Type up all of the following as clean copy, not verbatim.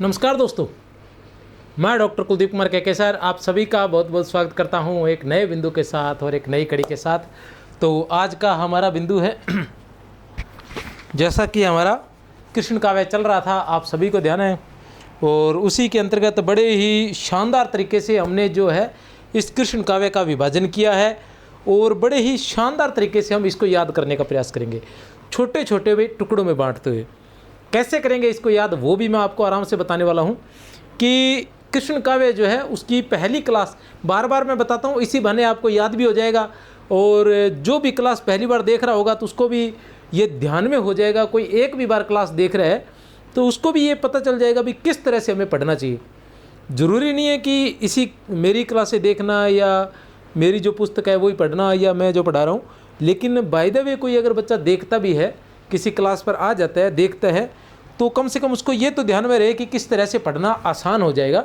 नमस्कार दोस्तों, मैं डॉक्टर कुलदीप कुमार केकेसर आप सभी का बहुत बहुत स्वागत करता हूं एक नए बिंदु के साथ और एक नई कड़ी के साथ। तो आज का हमारा बिंदु है जैसा कि हमारा कृष्ण काव्य चल रहा था, आप सभी को ध्यान है, और उसी के अंतर्गत बड़े ही शानदार तरीके से हमने जो है इस कृष्ण काव्य का विभाजन किया है और बड़े ही शानदार तरीके से हम इसको याद करने का प्रयास करेंगे, छोटे छोटे टुकड़ों में बांटते हुए। कैसे करेंगे इसको याद, वो भी मैं आपको आराम से बताने वाला हूँ कि कृष्ण काव्य जो है उसकी पहली क्लास बार बार मैं बताता हूँ, इसी बहाने आपको याद भी हो जाएगा। और जो भी क्लास पहली बार देख रहा होगा तो उसको भी ये ध्यान में हो जाएगा, कोई एक भी बार क्लास देख रहा है तो उसको भी ये पता चल जाएगा भी किस तरह से हमें पढ़ना चाहिए। ज़रूरी नहीं है कि इसी मेरी क्लासें देखना या मेरी जो पुस्तक है वही पढ़ना या मैं जो पढ़ा रहा हूँ, लेकिन बाय द वे कोई अगर बच्चा देखता भी है, किसी क्लास पर आ जाता है, देखता है, तो कम से कम उसको ये तो ध्यान में रहे कि किस तरह से पढ़ना आसान हो जाएगा।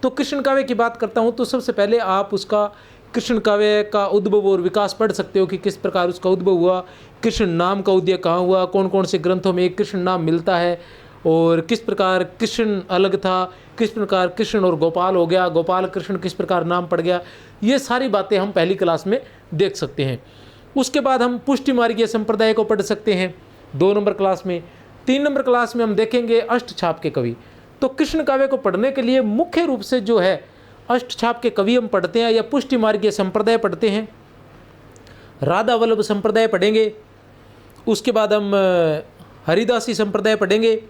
तो कृष्ण काव्य की बात करता हूँ तो सबसे पहले आप उसका कृष्ण काव्य का उद्भव और विकास पढ़ सकते हो कि किस प्रकार उसका उद्भव हुआ, कृष्ण नाम का उदय कहाँ हुआ, कौन कौन से ग्रंथों में कृष्ण नाम मिलता है और किस प्रकार कृष्ण अलग था, किस प्रकार कृष्ण और गोपाल हो गया, गोपाल कृष्ण किस प्रकार नाम पड़ गया। ये सारी बातें हम पहली क्लास में देख सकते हैं। उसके बाद हम पुष्टि मार्गीय संप्रदाय को पढ़ सकते हैं 2 नंबर क्लास में। 3 नंबर क्लास में हम देखेंगे अष्टछाप के कवि। तो कृष्ण काव्य को पढ़ने के लिए मुख्य रूप से जो है अष्टछाप के कवि हम पढ़ते हैं या पुष्टि मार्गीय संप्रदाय पढ़ते हैं, राधा वल्लभ संप्रदाय पढ़ेंगे, उसके बाद हम हरिदासी संप्रदाय पढ़ेंगे,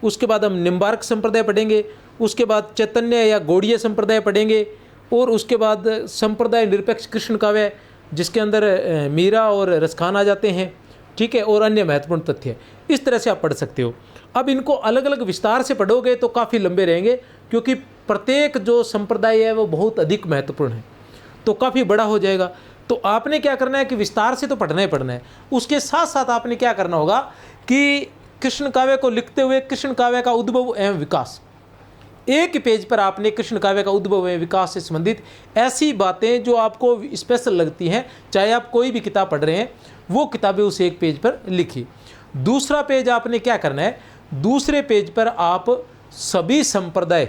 उसके बाद हम निम्बार्क संप्रदाय पढ़ेंगे, उसके बाद चैतन्य या गौड़ीय संप्रदाय पढ़ेंगे, और उसके बाद संप्रदाय निरपेक्ष कृष्ण काव्य जिसके अंदर मीरा और रसखान आ जाते हैं, ठीक है, और अन्य महत्वपूर्ण तथ्य। इस तरह से आप पढ़ सकते हो। अब इनको अलग अलग विस्तार से पढ़ोगे तो काफ़ी लंबे रहेंगे, क्योंकि प्रत्येक जो संप्रदाय है वो बहुत अधिक महत्वपूर्ण है, तो काफ़ी बड़ा हो जाएगा। तो आपने क्या करना है कि विस्तार से तो पढ़ना ही पढ़ना है, उसके साथ साथ आपने क्या करना होगा कि कृष्ण काव्य को लिखते हुए कृष्ण काव्य का उद्भव एवं विकास, एक ही पेज पर आपने कृष्ण काव्य का उद्भव एवं विकास से संबंधित ऐसी बातें जो आपको स्पेशल लगती हैं, चाहे आप कोई भी किताब पढ़ रहे हैं, वो किताबें उस एक पेज पर लिखिए। दूसरा पेज आपने क्या करना है, दूसरे पेज पर आप सभी संप्रदाय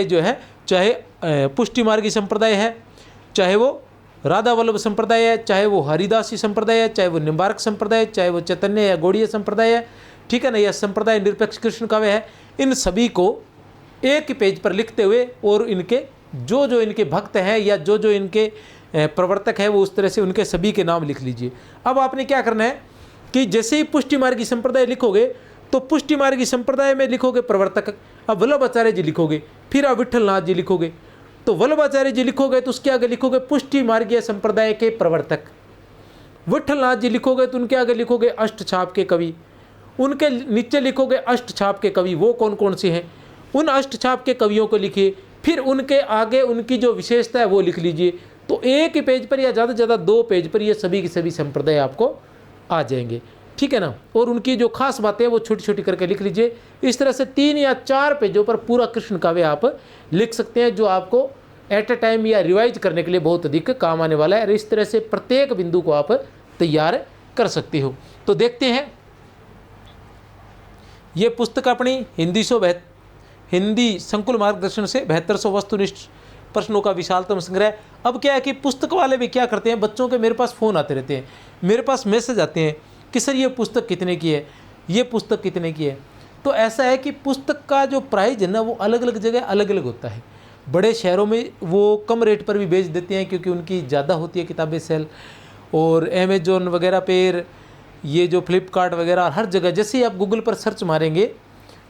जो है, चाहे पुष्टि मार्गी संप्रदाय है, चाहे वो राधा वल्लभ संप्रदाय है, चाहे वो हरिदासी संप्रदाय है, चाहे वो निम्बार्क संप्रदाय है, चाहे वो चैतन्य या गौड़ीय संप्रदाय है, ठीक है ना, यह संप्रदाय निरपेक्ष कृष्ण काव्य है, इन सभी को एक ही पेज पर लिखते हुए और इनके जो जो इनके भक्त हैं या जो जो इनके प्रवर्तक है वो उस तरह से उनके सभी के नाम लिख लीजिए। अब आपने क्या करना है कि जैसे ही पुष्टि मार्गी संप्रदाय लिखोगे तो पुष्टि मार्गी संप्रदाय में लिखोगे प्रवर्तक, अब वल्लभाचार्य जी लिखोगे, फिर आप विठलनाथ जी लिखोगे, तो वल्लभाचार्य जी लिखोगे तो उसके आगे लिखोगे पुष्टि मार्गीय संप्रदाय के प्रवर्तक, विठलनाथ जी लिखोगे तो उनके आगे लिखोगे अष्टछाप के कवि, उनके नीचे लिखोगे अष्टछाप के कवि वो कौन कौन से हैं, उन अष्टछाप के कवियों को लिखिए, फिर उनके आगे उनकी जो विशेषता है वो लिख लीजिए। तो एक ही पेज पर या ज़्यादा से ज़्यादा 2 पेज पर ये सभी के सभी संप्रदाय आपको आ जाएंगे, ठीक है ना, और उनकी जो खास बातें हैं वो छोटी छोटी करके लिख लीजिए। इस तरह से 3 या 4 पेजों पर पूरा कृष्ण काव्य आप लिख सकते हैं, जो आपको एट ए टाइम या रिवाइज करने के लिए बहुत अधिक काम आने वाला है। और इस तरह से प्रत्येक बिंदु को आप तैयार कर सकते हो। तो देखते हैं, ये पुस्तक अपनी हिंदी संकुल मार्गदर्शन से 7200 वस्तुनिष्ठ प्रश्नों का विशालतम संग्रह। अब क्या है कि पुस्तक वाले भी क्या करते हैं, बच्चों के मेरे पास फ़ोन आते रहते हैं, मेरे पास मैसेज आते हैं कि सर ये पुस्तक कितने की है, ये पुस्तक कितने की है। तो ऐसा है कि पुस्तक का जो प्राइस है ना वो अलग अलग जगह अलग अलग होता है। बड़े शहरों में वो कम रेट पर भी बेच देते हैं क्योंकि उनकी ज़्यादा होती है किताबें सेल, और अमेजोन वगैरह पर, ये जो फ्लिपकार्ट वगैरह, हर जगह जैसे ही आप गूगल पर सर्च मारेंगे,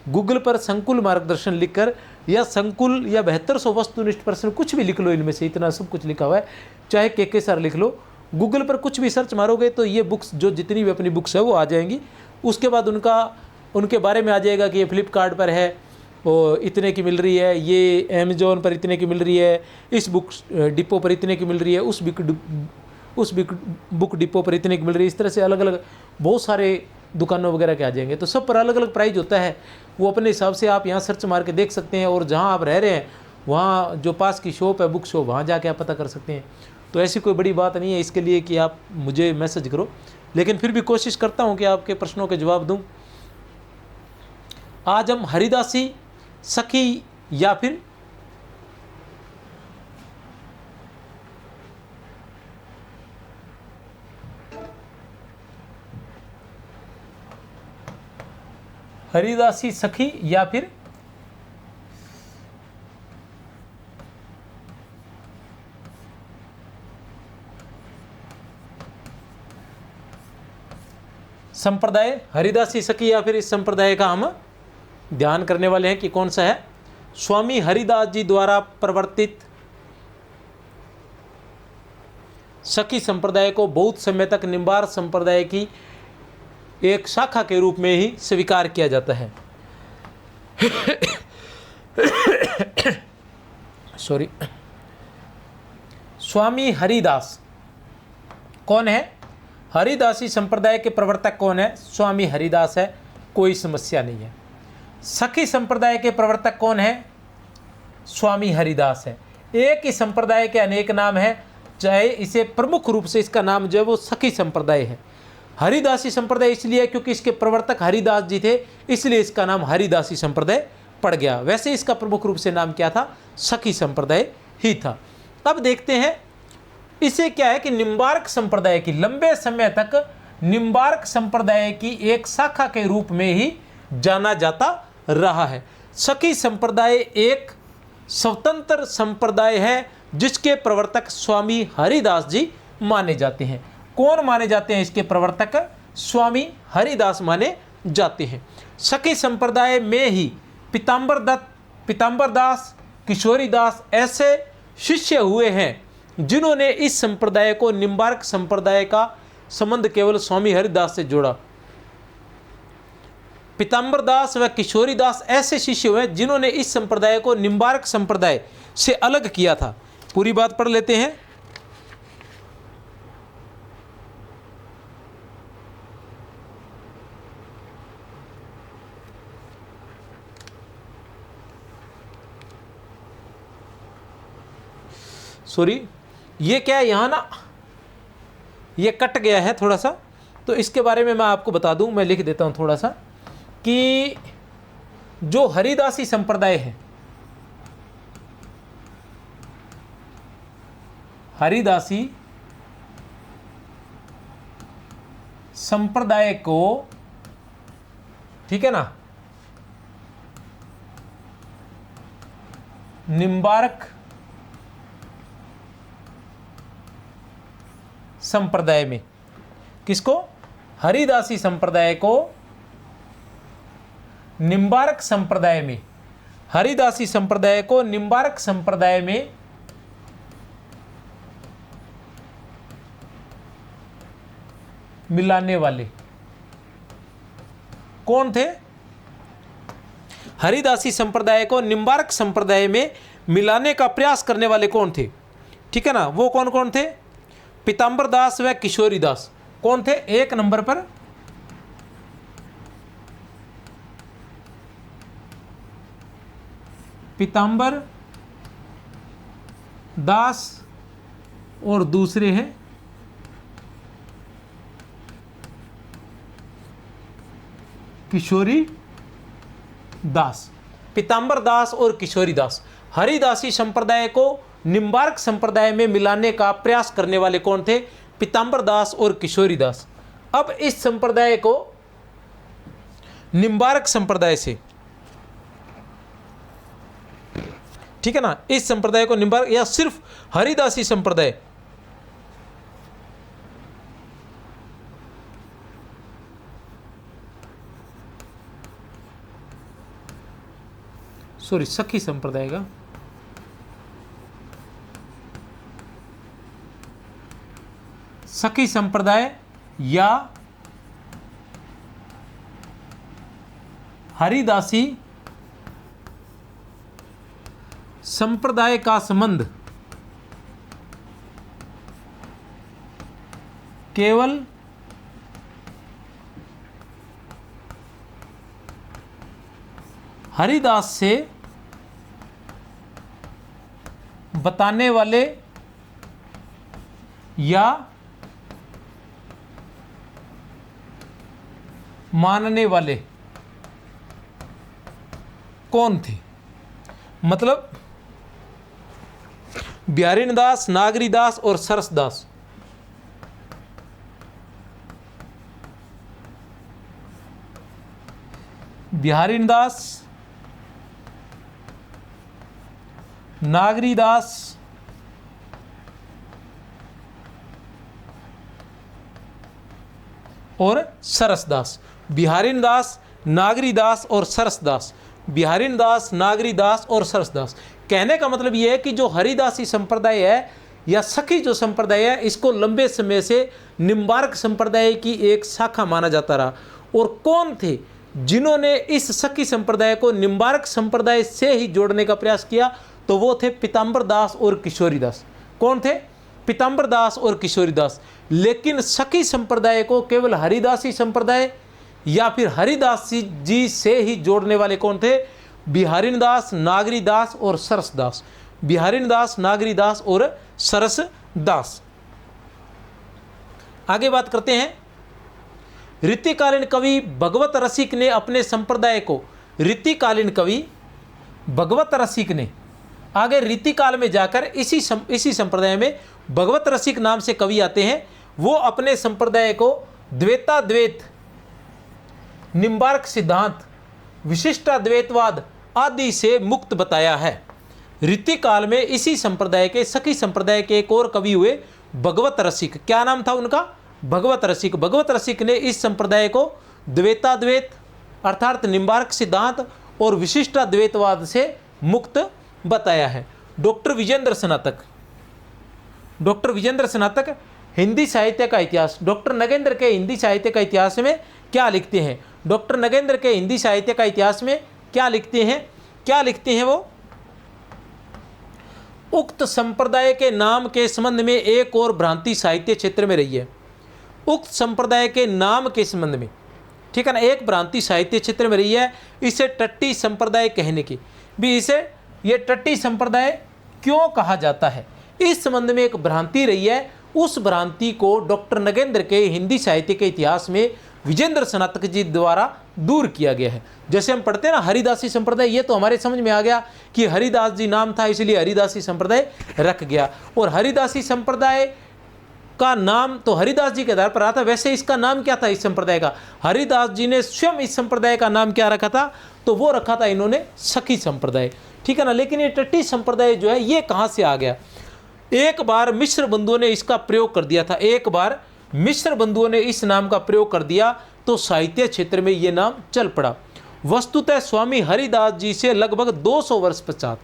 गूगल पर संकुल मार्गदर्शन लिखकर या संकुल या 7200 वस्तुनिष्ठ प्रश्न कुछ भी लिख लो, इनमें से इतना सब कुछ लिखा हुआ है, चाहे के सर लिख लो, गूगल पर कुछ भी सर्च मारोगे तो ये बुक्स जो जितनी भी अपनी बुक्स है वो आ जाएंगी। उसके बाद उनके बारे में आ जाएगा कि ये फ्लिपकार्ट पर है वो इतने की मिल रही है, ये अमेजोन पर इतने की मिल रही है, इस बुक डिपो पर इतने की मिल रही है, उस बुक डिपो पर इतने की मिल रही है। इस तरह से अलग अलग बहुत सारे दुकानों वगैरह के आ जाएंगे, तो सब पर अलग अलग प्राइस होता है, वो अपने हिसाब से आप यहाँ सर्च मार के देख सकते हैं, और जहाँ आप रह रहे हैं वहाँ जो पास की शॉप है बुक शॉप, वहाँ जाके आप पता कर सकते हैं। तो ऐसी कोई बड़ी बात नहीं है इसके लिए कि आप मुझे मैसेज करो, लेकिन फिर भी कोशिश करता हूँ कि आपके प्रश्नों के जवाब दूँ। आज हम हरिदासी सखी या फिर हरिदासी सखी या फिर संप्रदाय, हरिदासी सखी या फिर इस संप्रदाय का हम ध्यान करने वाले हैं कि कौन सा है। स्वामी हरिदास जी द्वारा प्रवर्तित सखी संप्रदाय को बहुत समय तक निम्बार्क संप्रदाय की एक शाखा के रूप में ही स्वीकार किया जाता है। सॉरी, स्वामी हरिदास कौन है? हरिदासी संप्रदाय के प्रवर्तक कौन है? स्वामी हरिदास है, कोई समस्या नहीं है। सखी संप्रदाय के प्रवर्तक कौन है? स्वामी हरिदास है। एक ही संप्रदाय के अनेक नाम है, चाहे इसे प्रमुख रूप से इसका नाम जो है वो सखी संप्रदाय है। हरिदासी संप्रदाय इसलिए है क्योंकि इसके प्रवर्तक हरिदास जी थे, इसलिए इसका नाम हरिदासी संप्रदाय पड़ गया। वैसे इसका प्रमुख रूप से नाम क्या था? सखी संप्रदाय ही था। अब देखते हैं इसे क्या है कि निम्बार्क संप्रदाय की, लंबे समय तक निम्बार्क संप्रदाय की एक शाखा के रूप में ही जाना जाता रहा है। सखी संप्रदाय एक स्वतंत्र संप्रदाय है जिसके प्रवर्तक स्वामी हरिदास जी माने जाते हैं। कौन माने जाते हैं इसके प्रवर्तक? स्वामी हरिदास माने जाते हैं। सखी संप्रदाय में ही पीताम्बर दत्त, पीताम्बर दास, किशोरी दास ऐसे शिष्य हुए हैं जिन्होंने इस संप्रदाय को निम्बार्क संप्रदाय का संबंध केवल स्वामी हरिदास से जोड़ा। पीताम्बर दास व किशोरी दास ऐसे शिष्य हुए जिन्होंने इस संप्रदाय को निम्बार्क संप्रदाय से अलग किया था। पूरी बात पढ़ लेते हैं। सॉरी, ये क्या है यहाँ ना, ये कट गया है थोड़ा सा, तो इसके बारे में मैं आपको बता दूं, मैं लिख देता हूँ थोड़ा सा कि जो हरिदासी संप्रदाय है, हरिदासी संप्रदाय को, ठीक है ना, निम्बार्क संप्रदाय में, किसको? हरिदासी संप्रदाय को निम्बार्क संप्रदाय में, हरिदासी संप्रदाय को निम्बार्क संप्रदाय में मिलाने वाले कौन थे? हरिदासी संप्रदाय को निम्बार्क संप्रदाय में मिलाने का प्रयास करने वाले कौन थे? ठीक है ना, वो कौन कौन थे? पीताम्बर दास व किशोरी दास कौन थे? एक नंबर पर पीताम्बर दास और दूसरे हैं किशोरी दास। पीताम्बर दास और किशोरी दास हरिदासी संप्रदाय को निम्बार्क संप्रदाय में मिलाने का प्रयास करने वाले कौन थे? पीताम्बर दास और किशोरी दास। अब इस संप्रदाय को निम्बार्क संप्रदाय से, ठीक है ना, इस संप्रदाय को निम्बार्क या सिर्फ हरिदासी संप्रदाय, सॉरी सखी संप्रदाय का, सखी संप्रदाय या हरिदासी संप्रदाय का संबंध केवल हरिदास से बताने वाले या मानने वाले कौन थे? मतलब बिहारीनदास, नागरीदास और सरसदास। बिहारीनदास, नागरीदास और सरसदास। बिहारीनदास, नागरीदास और सरसदास। बिहारीनदास, नागरीदास और सरसदास। कहने का मतलब यह है कि जो हरिदासी संप्रदाय है या सखी जो संप्रदाय है, इसको लंबे समय से निम्बार्क संप्रदाय की एक शाखा माना जाता रहा। और कौन थे जिन्होंने इस सखी संप्रदाय को निम्बार्क संप्रदाय से ही जोड़ने का प्रयास किया? तो वो थे पीताम्बर दास और किशोरीदास। कौन थे? पीताम्बर दास और किशोरीदास। लेकिन सखी संप्रदाय को केवल हरिदासी संप्रदाय या फिर हरिदास जी से ही जोड़ने वाले कौन थे? बिहारीनदास, नागरीदास और सरसदास। बिहारीनदास, नागरीदास और सरसदास। आगे बात करते हैं। रीतिकालीन कवि भगवत रसिक ने अपने संप्रदाय को, रीतिकालीन कवि भगवत रसिक ने, आगे रीतिकाल में जाकर इसी संप्रदाय में भगवत रसिक नाम से कवि आते हैं, वो अपने संप्रदाय को द्वैताद्वैत, निम्बार्क सिद्धांत, विशिष्टाद्वैतवाद आदि से मुक्त बताया है। रीतिकाल में इसी संप्रदाय के, सखी संप्रदाय के एक और कवि हुए भगवत रसिक। क्या नाम था उनका? भगवत रसिक। भगवत रसिक ने इस संप्रदाय को द्वैताद्वैत अर्थात निम्बार्क सिद्धांत और विशिष्टाद्वैतवाद से मुक्त बताया है। डॉक्टर विजेंद्र स्नातक, डॉक्टर विजेंद्र स्नातक हिंदी साहित्य का इतिहास, डॉक्टर नगेंद्र के हिंदी साहित्य का इतिहास में क्या लिखते हैं? डॉक्टर नगेंद्र के हिंदी साहित्य का इतिहास में क्या लिखते हैं? क्या लिखते हैं वो? उक्त संप्रदाय के नाम के संबंध में एक और भ्रांति साहित्य क्षेत्र में रही है। उक्त संप्रदाय के नाम के संबंध में, ठीक है ना, एक भ्रांति साहित्य क्षेत्र में रही है, इसे टट्टी संप्रदाय कहने की। भी इसे ये टट्टी संप्रदाय क्यों कहा जाता है, इस संबंध में एक भ्रांति रही है। उस भ्रांति को डॉक्टर नगेंद्र के हिंदी साहित्य के इतिहास में विजेंद्र स्नातक जी द्वारा दूर किया गया है। जैसे हम पढ़ते हैं ना हरिदासी संप्रदाय, ये तो हमारे समझ में आ गया कि हरिदास जी नाम था इसलिए हरिदासी संप्रदाय रख गया। और हरिदासी संप्रदाय का नाम तो हरिदास जी के आधार पर आता। वैसे इसका नाम क्या था इस संप्रदाय का? हरिदास जी ने स्वयं इस संप्रदाय का नाम क्या रखा था? तो वो रखा था इन्होंने सखी संप्रदाय, ठीक है ना। लेकिन ये टट्टी संप्रदाय जो है ये कहाँ से आ गया? एक बार मिश्र बंधुओं ने इसका प्रयोग कर दिया था। एक बार मिश्र बंधुओं ने इस नाम का प्रयोग कर दिया तो साहित्य क्षेत्र में ये नाम चल पड़ा। वस्तुतः स्वामी हरिदास जी से लगभग 200 वर्ष पश्चात,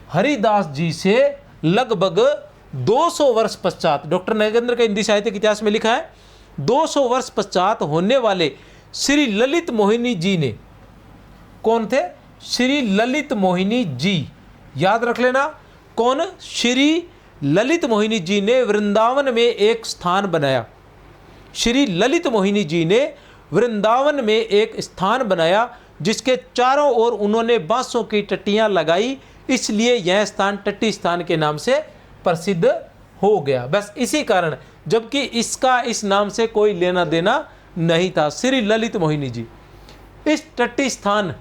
हरिदास जी से लगभग 200 वर्ष पश्चात, डॉक्टर नगेंद्र के हिंदी साहित्य के इतिहास में लिखा है 200 वर्ष पश्चात होने वाले श्री ललित मोहिनी जी ने, कौन थे? श्री ललित मोहिनी जी, याद रख लेना कौन? श्री ललित मोहिनी जी ने वृंदावन में एक स्थान बनाया। श्री ललित मोहिनी जी ने वृंदावन में एक स्थान बनाया जिसके चारों ओर उन्होंने बांसों की टट्टियां लगाई, इसलिए यह स्थान टट्टी स्थान के नाम से प्रसिद्ध हो गया। बस इसी कारण, जबकि इसका इस नाम से कोई लेना देना नहीं था। श्री ललित मोहिनी जी, इस टट्टी स्थान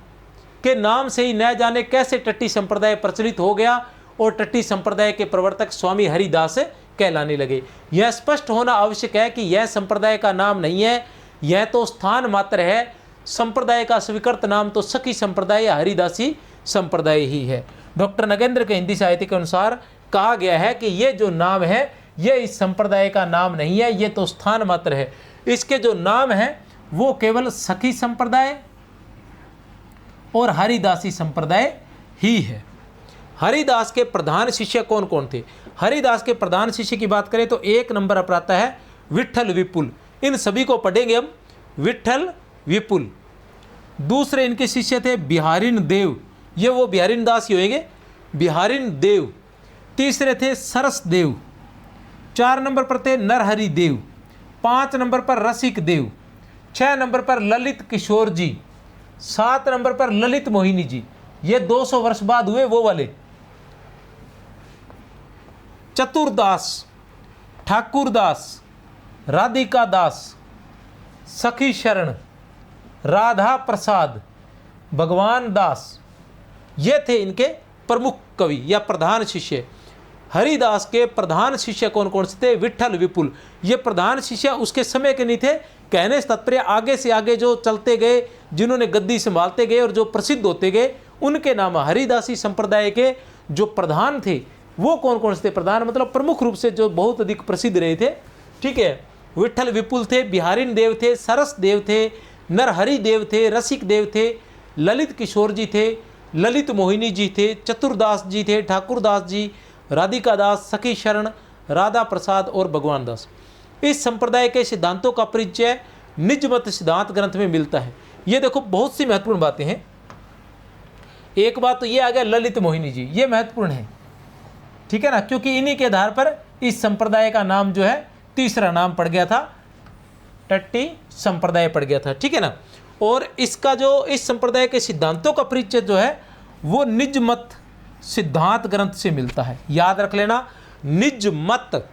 के नाम से ही न जाने कैसे टट्टी संप्रदाय प्रचलित हो गया और टट्टी संप्रदाय के प्रवर्तक स्वामी हरिदास कहलाने लगे। यह स्पष्ट होना आवश्यक है कि यह संप्रदाय का नाम नहीं है, यह तो स्थान मात्र है। संप्रदाय का स्वीकृत नाम तो सखी संप्रदाय या हरिदासी संप्रदाय ही है। डॉक्टर नगेंद्र के हिंदी साहित्य के अनुसार कहा गया है कि ये जो नाम है ये इस संप्रदाय का नाम नहीं है, ये तो स्थान मात्र है। इसके जो नाम है वो केवल सखी संप्रदाय और हरिदासी संप्रदाय ही है। हरिदास के प्रधान शिष्य कौन कौन थे? हरिदास के प्रधान शिष्य की बात करें तो एक नंबर पर आता है विट्ठल विपुल। इन सभी को पढ़ेंगे हम, विट्ठल विपुल। दूसरे इनके शिष्य थे बिहारीन देव, ये वो बिहारीन दास ही होंगे, बिहारीन देव। तीसरे थे सरस देव। 4 नंबर पर थे नरहरि देव। 5 नंबर पर रसिक देव। 6 नंबर पर ललित किशोर जी। 7 नंबर पर ललित मोहिनी जी, ये 200 वर्ष बाद हुए वो वाले। चतुरदास, ठाकुरदास, राधिका दास, सखी शरण, राधा प्रसाद, भगवान दास, ये थे इनके प्रमुख कवि या प्रधान शिष्य। हरिदास के प्रधान शिष्य कौन कौन से थे? विट्ठल विपुल। ये प्रधान शिष्य उसके समय के नहीं थे, कहने से तात्पर्य आगे से आगे जो चलते गए, जिन्होंने गद्दी संभालते गए और जो प्रसिद्ध होते गए, उनके नाम। हरिदासी संप्रदाय के जो प्रधान थे वो कौन कौन से थे? प्रधान मतलब प्रमुख रूप से जो बहुत अधिक प्रसिद्ध रहे थे, ठीक है। विट्ठल विपुल थे, बिहारिन देव थे, सरस देव थे, नरहरि देव थे, रसिक देव थे, ललित किशोर जी थे, ललित मोहिनी जी थे, चतुरदास जी थे, ठाकुरदास जी, राधिका दास, सखी शरण, राधा प्रसाद और भगवान दास। इस संप्रदाय के सिद्धांतों का परिचय निजमत सिद्धांत ग्रंथ में मिलता है। ये देखो बहुत सी महत्वपूर्ण बातें हैं। एक बात तो ये आ गया ललित मोहिनी जी, ये महत्वपूर्ण है, ठीक है ना, क्योंकि इन्हीं के आधार पर इस संप्रदाय का नाम जो है तीसरा नाम पड़ गया था, टट्टी संप्रदाय पड़ गया था, ठीक है ना। और इसका जो इस संप्रदाय के सिद्धांतों का परिचय जो है वो निजमत सिद्धांत ग्रंथ से मिलता है। याद रख लेना, निजमत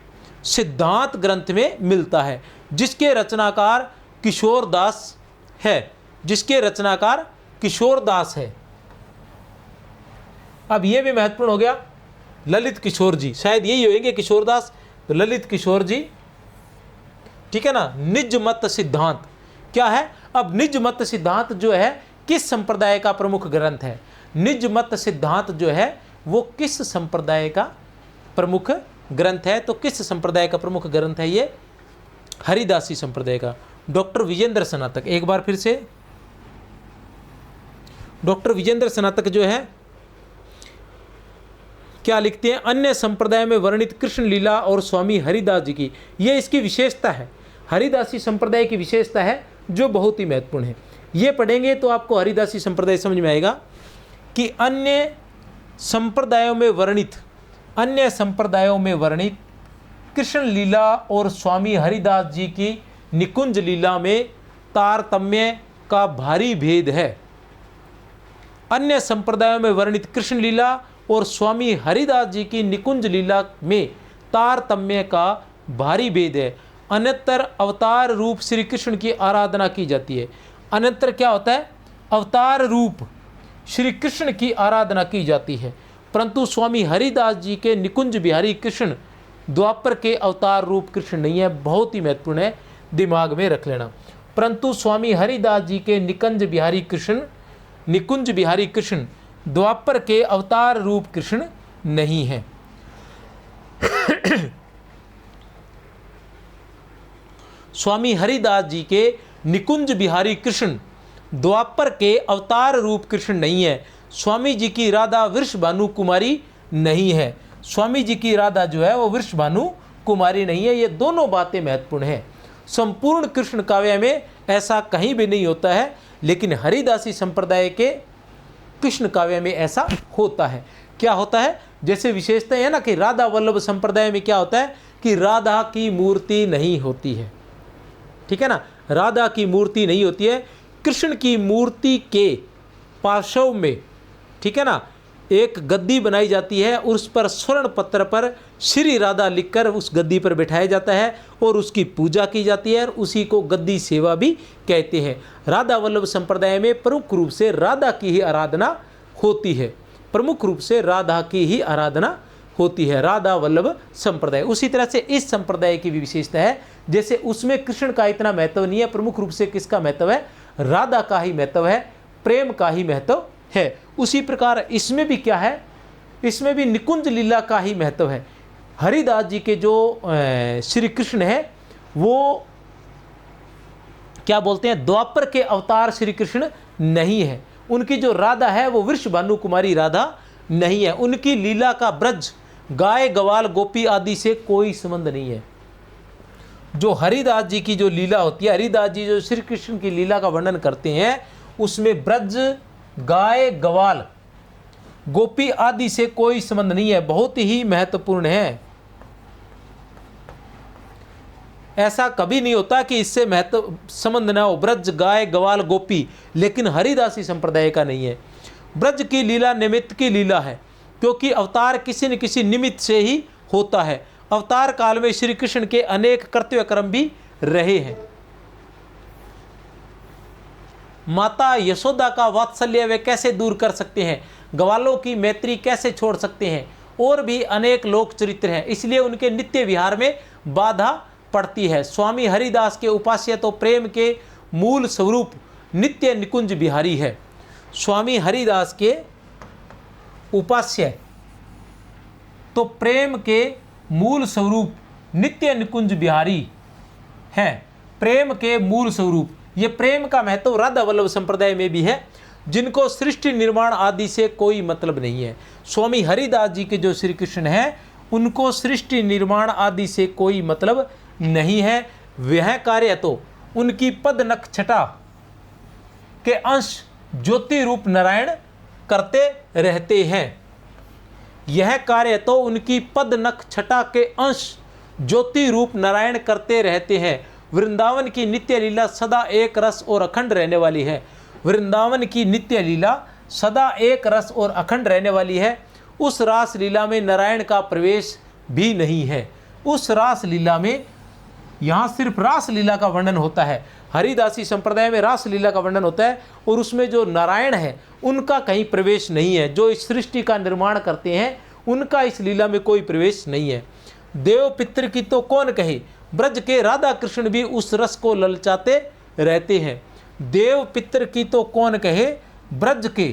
सिद्धांत ग्रंथ में मिलता है, जिसके रचनाकार किशोर दास है, जिसके रचनाकार किशोर दास है। अब ये भी महत्वपूर्ण हो गया, ललित किशोर जी, शायद यही होंगे किशोर दास, तो ललित किशोर जी, ठीक है ना। निजमत सिद्धांत क्या है? अब निजमत सिद्धांत जो है किस संप्रदाय का प्रमुख ग्रंथ है? निजमत सिद्धांत जो है वो किस संप्रदाय का प्रमुख ग्रंथ है? तो किस संप्रदाय का प्रमुख ग्रंथ है ये? हरिदासी संप्रदाय का। डॉक्टर विजेंद्र स्नातक, एक बार फिर से डॉक्टर विजेंद्र स्नातक जो है क्या लिखते हैं? अन्य संप्रदाय में वर्णित कृष्ण लीला और स्वामी हरिदास जी की, ये इसकी विशेषता है, हरिदासी संप्रदाय की विशेषता है जो बहुत ही महत्वपूर्ण है। ये पढ़ेंगे तो आपको हरिदासी संप्रदाय समझ में आएगा कि अन्य संप्रदायों में वर्णित कृष्ण लीला और स्वामी हरिदास जी की निकुंज लीला में तारतम्य का भारी भेद है। अन्य संप्रदायों में वर्णित कृष्ण लीला और स्वामी हरिदास जी की निकुंज लीला में तारतम्य का भारी भेद है। अन्यतर अवतार रूप श्री कृष्ण की आराधना की जाती है। अन्यतर क्या होता है? अवतार रूप श्री कृष्ण की आराधना की जाती है, परंतु स्वामी हरिदास जी के निकुंज बिहारी कृष्ण द्वापर के अवतार रूप कृष्ण नहीं है। बहुत ही महत्वपूर्ण है, दिमाग में रख लेना। परंतु स्वामी हरिदास जी के निकुंज बिहारी कृष्ण द्वापर के अवतार रूप कृष्ण नहीं है। स्वामी हरिदास जी के निकुंज बिहारी कृष्ण द्वापर के अवतार रूप कृष्ण नहीं है। स्वामी जी की राधा वृषभानु कुमारी नहीं है। स्वामी जी की राधा जो है वो वृषभानु कुमारी नहीं है। ये दोनों बातें महत्वपूर्ण हैं। संपूर्ण कृष्ण काव्य में ऐसा कहीं भी नहीं होता है, लेकिन हरिदासी संप्रदाय के कृष्ण काव्य में ऐसा होता है। क्या होता है? जैसे विशेषता है ना कि राधा वल्लभ संप्रदाय में क्या होता है कि राधा की मूर्ति नहीं होती है, ठीक है ना, राधा की मूर्ति नहीं होती है। कृष्ण की मूर्ति के पार्श्व में, ठीक है ना, एक गद्दी बनाई जाती है, उस पर स्वर्ण पत्र पर श्री राधा लिखकर उस गद्दी पर बैठाया जाता है और उसकी पूजा की जाती है और उसी को गद्दी सेवा भी कहते हैं। राधा वल्लभ संप्रदाय में प्रमुख रूप से राधा की ही आराधना होती है, प्रमुख रूप से राधा की ही आराधना होती है, राधा वल्लभ संप्रदाय। उसी तरह से इस संप्रदाय की भी विशेषता है, जैसे उसमें कृष्ण का इतना महत्व नहीं है, प्रमुख रूप से किसका महत्व है? राधा का ही महत्व है, प्रेम का ही महत्व है। उसी प्रकार इसमें भी क्या है? इसमें भी निकुंज लीला का ही महत्व है। हरिदास जी के जो श्री कृष्ण है वो क्या बोलते हैं? द्वापर के अवतार श्री कृष्ण नहीं है। उनकी जो राधा है वो वृषभानु कुमारी राधा नहीं है। उनकी लीला का ब्रज गाय गवाल गोपी आदि से कोई संबंध नहीं है। जो हरिदास जी की जो लीला होती है, हरिदास जी जो श्री कृष्ण की लीला का वर्णन करते हैं, उसमें ब्रज गाय गवाल गोपी आदि से कोई संबंध नहीं है। बहुत ही महत्वपूर्ण है। ऐसा कभी नहीं होता कि इससे महत्व संबंध ना हो, ब्रज गाय गवाल गोपी, लेकिन हरिदासी संप्रदाय का नहीं है। ब्रज की लीला निमित्त की लीला है, क्योंकि अवतार किसी न किसी निमित्त से ही होता है। अवतार काल में श्री कृष्ण के अनेक कर्तव्य कर्म भी रहे हैं। माता यशोदा का वात्सल्य वे कैसे दूर कर सकते हैं, ग्वालों की मैत्री कैसे छोड़ सकते हैं, और भी अनेक लोक चरित्र हैं, इसलिए उनके नित्य विहार में बाधा पड़ती है। स्वामी हरिदास के उपास्य तो प्रेम के मूल स्वरूप नित्य निकुंज बिहारी है। स्वामी हरिदास के उपास्य तो प्रेम के मूल स्वरूप नित्य निकुंज बिहारी है। प्रेम के मूल स्वरूप, ये प्रेम का महत्व राधा वल्लभ संप्रदाय में भी है, जिनको सृष्टि निर्माण आदि से कोई मतलब नहीं है। स्वामी हरिदास जी के जो श्री कृष्ण हैं उनको सृष्टि निर्माण आदि से कोई मतलब नहीं है। वह कार्य तो उनकी पद नक्षटा के अंश ज्योति रूप नारायण करते रहते हैं। यह कार्य तो उनकी पद नक्षटा के अंश ज्योति रूप नारायण करते रहते हैं। वृंदावन की नित्य लीला सदा एक रस और अखंड रहने वाली है। वृंदावन की नित्य लीला सदा एक रस और अखंड रहने वाली है। उस रास लीला में नारायण का प्रवेश भी नहीं है। उस रास लीला में, यहाँ सिर्फ रास लीला का वर्णन होता है। हरिदासी संप्रदाय में रास लीला का वर्णन होता है और उसमें जो नारायण है उनका कहीं प्रवेश नहीं है। जो इस सृष्टि का निर्माण करते हैं उनका इस लीला में कोई प्रवेश नहीं है। देव पितर की तो कौन कहे, ब्रज के राधा कृष्ण भी उस रस को ललचाते रहते हैं। देव पितर की तो कौन कहे, ब्रज के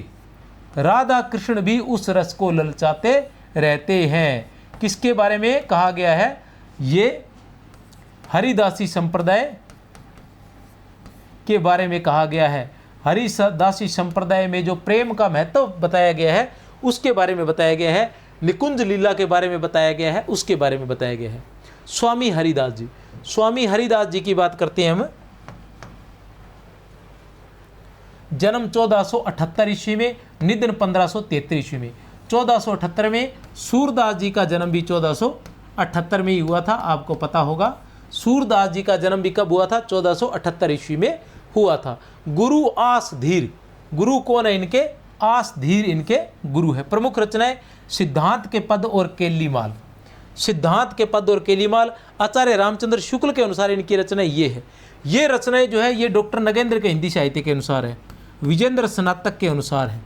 राधा कृष्ण भी उस रस को ललचाते रहते हैं। किसके बारे में कहा गया है? ये हरिदासी संप्रदाय के बारे में कहा गया है। हरिदासी संप्रदाय में जो प्रेम का महत्व बताया गया है उसके बारे में बताया गया है। निकुंज लीला के बारे में बताया गया है, उसके बारे में बताया गया है। स्वामी हरिदास जी, स्वामी हरिदास जी की बात करते हैं हम। जन्म 1478 ईस्वी में, निधन 1573 ईस्वी में। 1478 में सूरदास जी का जन्म भी 1478 में ही हुआ था, आपको पता होगा। सूरदास जी का जन्म भी कब हुआ था? 1478 ईस्वी में हुआ था। गुरु आस धीर, गुरु कौन है इनके? आस धीर इनके गुरु है। प्रमुख रचनाएं सिद्धांत के पद और केलीमाल। सिद्धांत के पद और केलीमाल आचार्य रामचंद्र शुक्ल के अनुसार इनकी रचनाएं ये है। ये रचनाएं जो है ये डॉक्टर नगेंद्र के हिंदी साहित्य के अनुसार है, विजेंद्र स्नातक के अनुसार है,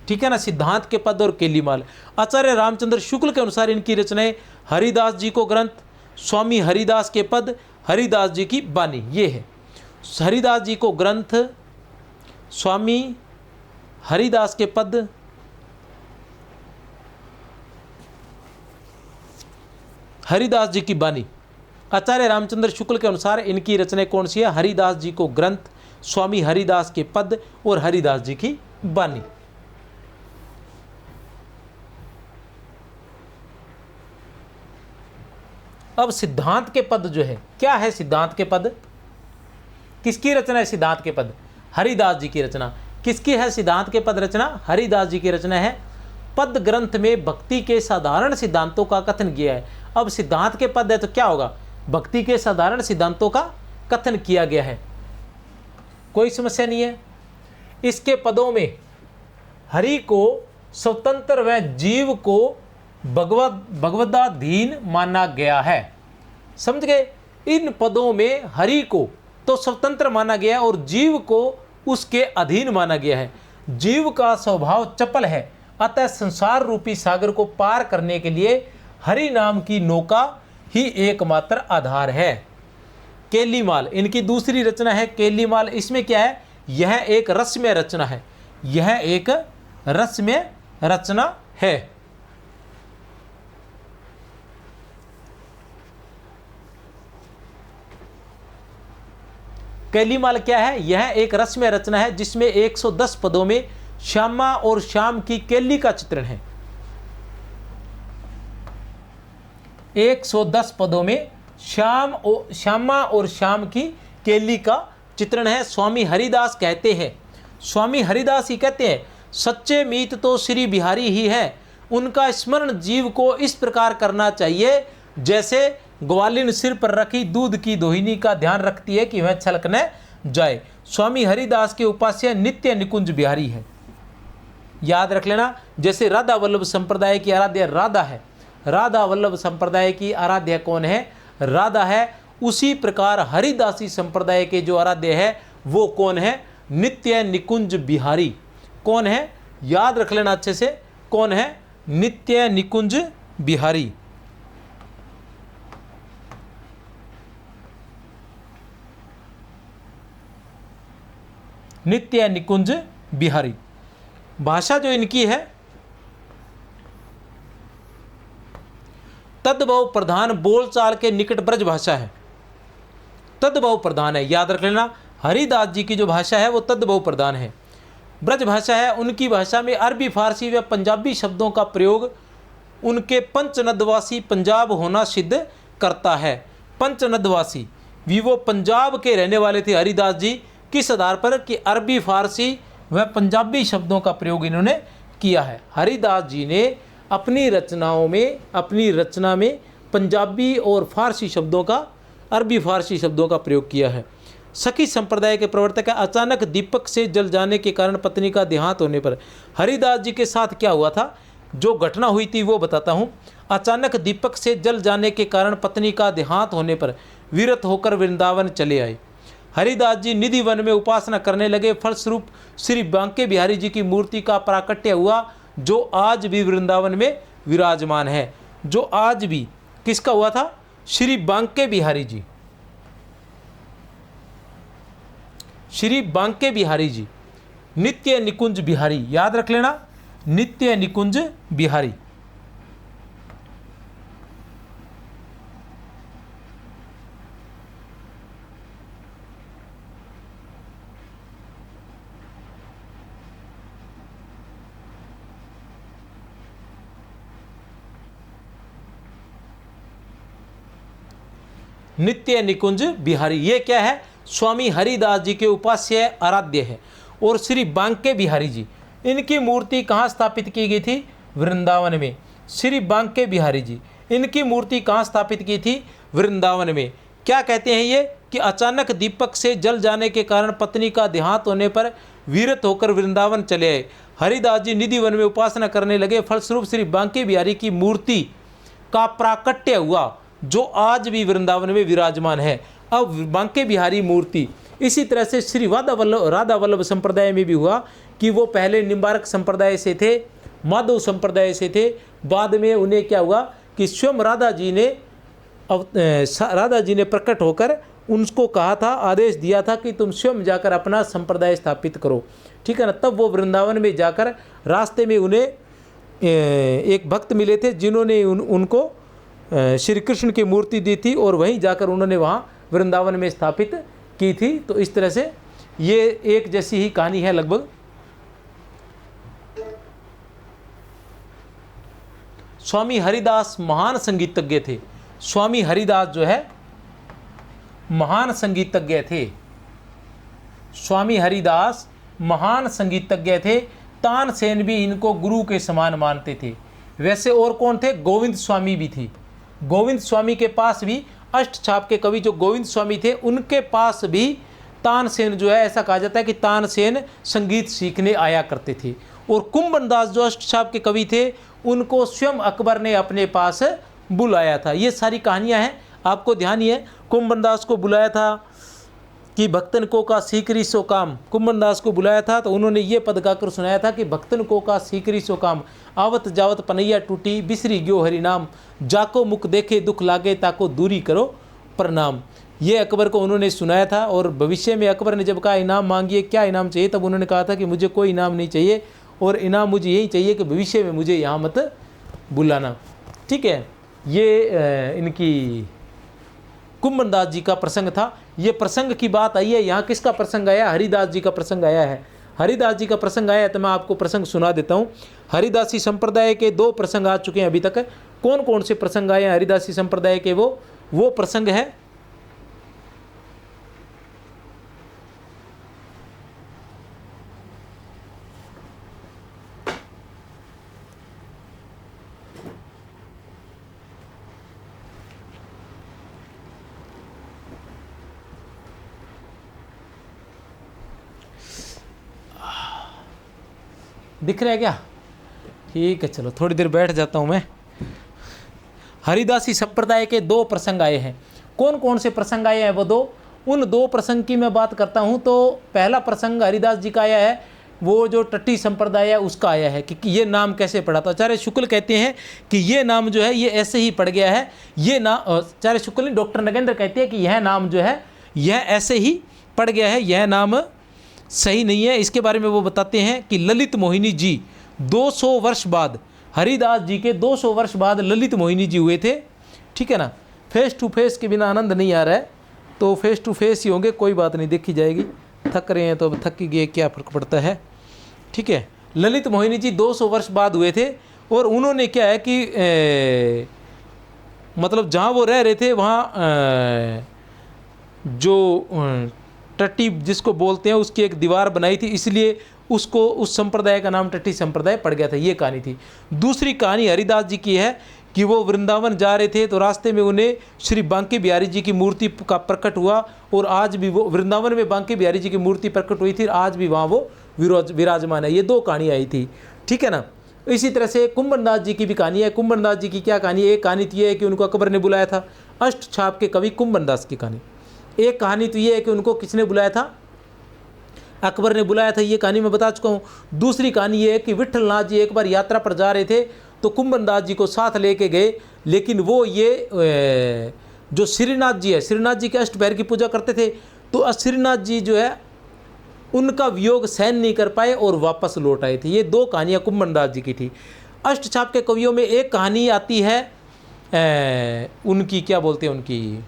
ठीक है ना। सिद्धांत के पद और केलीमाल आचार्य रामचंद्र शुक्ल के अनुसार इनकी रचनाएं हरिदास जी को ग्रंथ, स्वामी हरिदास के पद, हरिदास जी की बानी, ये है। हरिदास जी को ग्रंथ, स्वामी हरिदास के पद, हरिदास जी की बानी। आचार्य रामचंद्र शुक्ल के अनुसार इनकी रचनाएं कौन सी है? हरिदास जी को ग्रंथ, स्वामी हरिदास के पद और हरिदास जी की बानी। अब सिद्धांत के पद जो है, क्या है सिद्धांत के पद? किसकी रचना है सिद्धांत के पद? हरिदास जी की रचना। किसकी है सिद्धांत के पद रचना? हरिदास जी की रचना है। पद ग्रंथ में भक्ति के साधारण सिद्धांतों का कथन किया है। अब सिद्धांत के पद है तो क्या होगा? भक्ति के साधारण सिद्धांतों का कथन किया गया है, कोई समस्या नहीं है। इसके पदों में हरि को स्वतंत्र व जीव को भगवदाधीन माना गया है। समझ गए? इन पदों में हरि को तो स्वतंत्र माना गया और जीव को उसके अधीन माना गया है। जीव का स्वभाव चपल है, अतः संसार रूपी सागर को पार करने के लिए हरि नाम की नौका ही एकमात्र आधार है। केलीमाल इनकी दूसरी रचना है। केलीमाल इसमें क्या है? यह एक रसमय रचना है। यह एक रसमय रचना है। केलीमाल क्या है? यह एक रसमय रचना है जिसमें 110 पदों में श्यामा और श्याम की केली का चित्रण है। 110 पदों में श्यामा और श्याम की केली का चित्रण है। स्वामी हरिदास कहते हैं, स्वामी हरिदास ही कहते हैं, सच्चे मीत तो श्री बिहारी ही है। उनका स्मरण जीव को इस प्रकार करना चाहिए जैसे ग्वालिन सिर पर रखी दूध की दोहिनी का ध्यान रखती है कि वह छलक न जाए। स्वामी हरिदास के उपास्य नित्य निकुंज बिहारी है। याद रख लेना, जैसे राधा वल्लभ संप्रदाय की आराध्य राधा है, राधा वल्लभ संप्रदाय की आराध्य कौन है? राधा है। उसी प्रकार हरिदासी संप्रदाय के जो आराध्य है वो कौन है? नित्य निकुंज बिहारी। कौन है, याद रख लेना अच्छे से, कौन है, नित्य निकुंज बिहारी। नित्य निकुंज बिहारी। भाषा जो इनकी है तद्भव प्रधान, बोलचाल के निकट ब्रज भाषा है, तद्भव प्रधान है, याद रख लेना। हरिदास जी की जो भाषा है वो तद्भव प्रधान है, ब्रज भाषा है। उनकी भाषा में अरबी, फारसी व पंजाबी शब्दों का प्रयोग उनके पंचनदवासी पंजाब होना सिद्ध करता है। पंचनदवासी भी वो पंजाब के रहने वाले थे हरिदास जी। किस आधार पर, कि अरबी, फारसी व पंजाबी शब्दों का प्रयोग इन्होंने किया है। हरिदास जी ने अपनी रचना में पंजाबी और फारसी शब्दों का, अरबी फारसी शब्दों का प्रयोग किया है। सखी संप्रदाय के प्रवर्तक है। अचानक दीपक से जल जाने के कारण पत्नी का देहांत होने पर, हरिदास जी के साथ क्या हुआ था, जो घटना हुई थी वो बताता हूँ। अचानक दीपक से जल जाने के कारण पत्नी का देहांत होने पर विरत होकर वृंदावन चले आए। हरिदास जी निधि वन में उपासना करने लगे। फलस्वरूप श्री बांके बिहारी जी की मूर्ति का प्राकट्य हुआ, जो आज भी वृंदावन में विराजमान है। जो आज भी किसका हुआ था, श्री बांके बिहारी जी, श्री बांके बिहारी जी, नित्य निकुंज बिहारी, याद रख लेना, नित्य निकुंज बिहारी। नित्य निकुंज बिहारी, ये क्या है, स्वामी हरिदास जी के उपास्य आराध्य है। और श्री बांके बिहारी जी, इनकी मूर्ति कहाँ स्थापित की गई थी, वृंदावन में। श्री बांके बिहारी जी, इनकी मूर्ति कहाँ स्थापित की थी, वृंदावन में। क्या कहते हैं ये, कि अचानक दीपक से जल जाने के कारण पत्नी का देहांत होने पर विरत होकर वृंदावन चले आए। हरिदास जी निधि वन में उपासना करने लगे। फलस्वरूप श्री बांके बिहारी की मूर्ति का प्राकट्य हुआ, जो आज भी वृंदावन में विराजमान है। अब बांके बिहारी मूर्ति इसी तरह से श्री राधा वल्लभ संप्रदाय में भी हुआ, कि वो पहले निम्बारक संप्रदाय से थे, माधव संप्रदाय से थे। बाद में उन्हें क्या हुआ, कि स्वयं राधा जी ने प्रकट होकर उनको कहा था, आदेश दिया था कि तुम स्वयं जाकर अपना संप्रदाय स्थापित करो, ठीक है ना। तब वो वृंदावन में जाकर रास्ते में उन्हें एक भक्त मिले थे, जिन्होंने उनको श्री कृष्ण की मूर्ति दी थी, और वहीं जाकर उन्होंने वहाँ वृंदावन में स्थापित की थी। तो इस तरह से ये एक जैसी ही कहानी है लगभग। स्वामी हरिदास महान संगीतज्ञ थे। स्वामी हरिदास जो है महान संगीतज्ञ थे। स्वामी हरिदास महान संगीतज्ञ थे। तानसेन भी इनको गुरु के समान मानते थे। वैसे और कौन थे, गोविंद स्वामी भी थे। गोविंद स्वामी के पास भी, अष्टछाप के कवि जो गोविंद स्वामी थे, उनके पास भी तानसेन जो है, ऐसा कहा जाता है कि तानसेन संगीत सीखने आया करते थे। और कुंभन दास जो अष्टछाप के कवि थे, उनको स्वयं अकबर ने अपने पास बुलाया था। ये सारी कहानियां हैं, आपको ध्यान ही है। कुंभन दास को बुलाया था कि भक्तन को का सीकरी सो काम, कुंभन दास को बुलाया था तो उन्होंने ये पद गाकर सुनाया था कि भक्तन को का सीकरी सो काम, आवत जावत पनैया टूटी, बिसरी गयो हरि नाम, जाको मुख देखे दुख लागे, ताको दूरी करो प्रणाम। ये अकबर को उन्होंने सुनाया था। और भविष्य में अकबर ने जब कहा इनाम मांगिए, क्या इनाम चाहिए, तब उन्होंने कहा था कि मुझे कोई इनाम नहीं चाहिए, और इनाम मुझे यही चाहिए कि भविष्य में मुझे यहाँ मत बुलाना, ठीक है। ये इनकी कुंभन दास जी का प्रसंग था। ये प्रसंग की बात आई है, यहाँ किसका प्रसंग आया, हरिदास जी का प्रसंग आया है। हरिदास जी का प्रसंग आया तो मैं आपको प्रसंग सुना देता हूँ। हरिदासी संप्रदाय के 2 प्रसंग आ चुके हैं अभी तक। कौन कौन से प्रसंग आए हैं हरिदासी संप्रदाय के, वो प्रसंग है दिख रहा है क्या, ठीक है, चलो थोड़ी देर बैठ जाता हूँ मैं। हरिदासी संप्रदाय के 2 प्रसंग आए हैं। कौन कौन से प्रसंग आए हैं वो 2, उन दो प्रसंग की मैं बात करता हूँ। तो पहला प्रसंग हरिदास जी का आया है, वो जो टट्टी संप्रदाय है उसका आया है कि ये नाम कैसे पड़ा। तो आचार्य शुक्ल कहते हैं कि ये नाम जो है ये ऐसे ही पड़ गया है। ये नाम आचार्य शुक्ल ने, डॉक्टर नगेंद्र कहते हैं कि यह नाम जो है यह ऐसे ही पड़ गया है, यह नाम सही नहीं है। इसके बारे में वो बताते हैं कि ललित मोहिनी जी 200 वर्ष बाद, हरिदास जी के 200 वर्ष बाद ललित मोहिनी जी हुए थे। ठीक है ना, फेस टू फेस के बिना आनंद नहीं आ रहा है, तो फेस टू फेस ही होंगे, कोई बात नहीं, देखी जाएगी। थक रहे हैं तो अब थक ही गए, क्या फ़र्क पड़ता है। ठीक है, ललित मोहिनी जी 200 वर्ष बाद हुए थे। और उन्होंने क्या है कि मतलब जहाँ वो रह रहे थे वहाँ जो टट्टी जिसको बोलते हैं उसकी एक दीवार बनाई थी, इसलिए उसको उस संप्रदाय का नाम टट्टी संप्रदाय पड़ गया था। ये कहानी थी। दूसरी कहानी हरिदास जी की है कि वो वृंदावन जा रहे थे तो रास्ते में उन्हें श्री बांके बिहारी जी की मूर्ति का प्रकट हुआ, और आज भी वो वृंदावन में बांके बिहारी जी की मूर्ति प्रकट हुई थी, आज भी वहाँ वो विराजमान है। ये दो कहानी आई थी। ठीक है ना। इसी तरह से कुंभनदास जी की भी कहानी है। कुंभनदास जी की क्या कहानी है? एक कहानी तो ये है कि उनको अकबर ने बुलाया था, अष्टछाप के कवि कुंभनदास की कहानी। एक कहानी तो ये है कि उनको किसने बुलाया था? अकबर ने बुलाया था, ये कहानी मैं बता चुका हूँ। दूसरी कहानी ये है कि विठलनाथ जी एक बार यात्रा पर जा रहे थे तो कुंभनदास जी को साथ लेके गए, लेकिन वो ये जो श्रीनाथ जी है, श्रीनाथ जी के अष्टभैर की पूजा करते थे, तो श्रीनाथ जी जो है उनका वियोग सहन नहीं कर पाए और वापस लौट आए थे। ये दो कहानियाँ कुंभनदास जी की थी। अष्टछाप के कवियों में एक कहानी आती है उनकी, क्या बोलते हैं उनकी,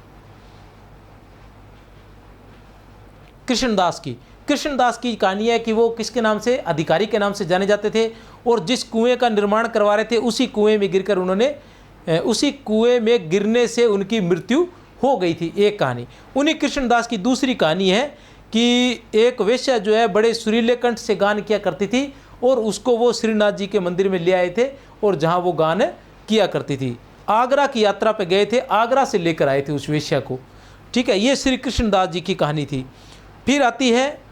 कृष्णदास की। कृष्णदास की कहानी है कि वो किसके नाम से, अधिकारी के नाम से जाने जाते थे, और जिस कुएं का निर्माण करवा रहे थे उसी कुएं में गिरकर उन्होंने उसी कुएं में गिरने से उनकी मृत्यु हो गई थी। एक कहानी। उन्हीं कृष्णदास की दूसरी कहानी है कि एक वेश्या जो है बड़े सुरीले कंठ से गान किया करती थी, और उसको वो श्रीनाथ जी के मंदिर में ले आए थे, और जहाँ वो गान किया करती थी। आगरा की यात्रा पे गए थे, आगरा से लेकर आए थे उस वेश्या को। ठीक है, ये श्री कृष्णदास जी की कहानी थी। फिर आती है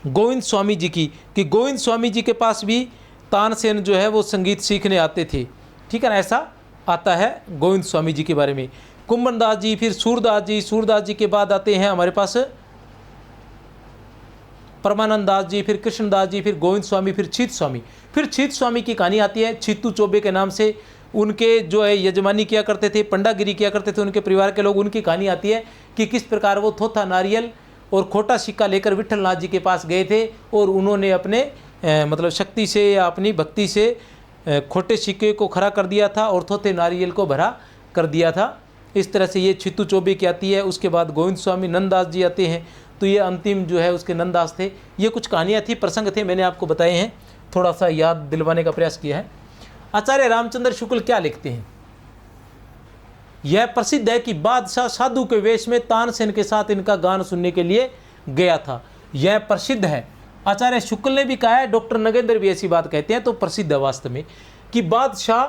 गोविंद स्वामी जी की, कि गोविंद स्वामी जी के पास भी तानसेन जो है वो संगीत सीखने आते थे। ठीक है ना, ऐसा आता है गोविंद स्वामी जी के बारे में। कुंभनदास जी, फिर सूरदास जी, सूरदास जी के बाद आते हैं हमारे पास परमानंद दास जी, फिर कृष्णदास जी, फिर गोविंद स्वामी, फिर छीत स्वामी। फिर छीत स्वामी की कहानी आती है, छीतू चौबे के नाम से उनके जो है यजमानी किया करते थे, पंडागिरी किया करते थे उनके परिवार के लोग। उनकी कहानी आती है कि किस प्रकार वो थोथा नारियल और खोटा सिक्का लेकर विठलनाथ जी के पास गए थे, और उन्होंने अपने मतलब शक्ति से या अपनी भक्ति से खोटे सिक्के को खड़ा कर दिया था और थोथे नारियल को भरा कर दिया था। इस तरह से ये छीतू चौबे की आती है। उसके बाद गोविंद स्वामी नंददास जी आते हैं, तो ये अंतिम जो है उसके नंददास थे। ये कुछ कहानियाँ थी, प्रसंग थे, मैंने आपको बताए हैं, थोड़ा सा याद दिलवाने का प्रयास किया है। आचार्य रामचंद्र शुक्ल क्या लिखते हैं? यह प्रसिद्ध है कि बादशाह साधु के वेश में तानसेन के साथ इनका गान सुनने के लिए गया था। यह प्रसिद्ध है। आचार्य शुक्ल ने भी कहा है, डॉक्टर नगेंद्र भी ऐसी बात कहते हैं, तो प्रसिद्ध है वास्तव में कि बादशाह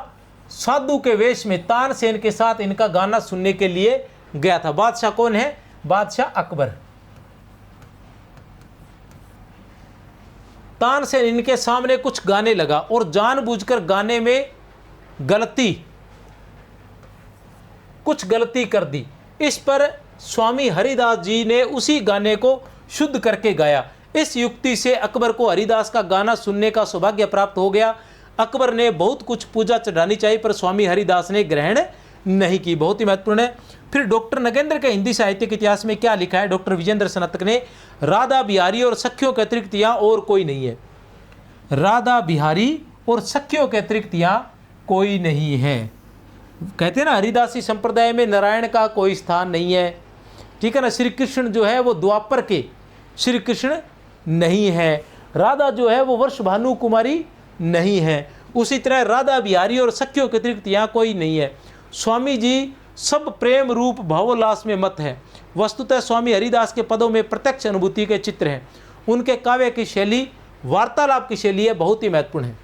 साधु के वेश में तानसेन के साथ इनका गाना सुनने के लिए गया था। बादशाह कौन है? बादशाह अकबर। तानसेन इनके सामने कुछ गाने लगा और जानबूझकर गाने में कुछ गलती कर दी। इस पर स्वामी हरिदास जी ने उसी गाने को शुद्ध करके गाया। इस युक्ति से अकबर को हरिदास का गाना सुनने का सौभाग्य प्राप्त हो गया। अकबर ने बहुत कुछ पूजा चढ़ानी चाहिए, पर स्वामी हरिदास ने ग्रहण नहीं की। बहुत ही महत्वपूर्ण है। फिर डॉक्टर नगेंद्र के हिंदी साहित्य के इतिहास में क्या लिखा है? डॉक्टर विजेंद्र स्नातक ने, राधा बिहारी और सखियों के अतिरिक्त यहाँ और कोई नहीं है। राधा बिहारी और सखियों के अतिरिक्त यहाँ कोई नहीं है। कहते हैं ना, हरिदासी संप्रदाय में नारायण का कोई स्थान नहीं है। ठीक है ना। श्री कृष्ण जो है वो द्वापर के श्री कृष्ण नहीं है। राधा जो है वो वर्ष भानु कुमारी नहीं है। उसी तरह राधा बिहारी और सखियों के अतिरिक्त यहाँ कोई नहीं है। स्वामी जी सब प्रेम रूप भावोल्लास में मत है। वस्तुतः स्वामी हरिदास के पदों में प्रत्यक्ष अनुभूति के चित्र हैं। उनके काव्य की शैली वार्तालाप की शैली है, बहुत ही महत्वपूर्ण है।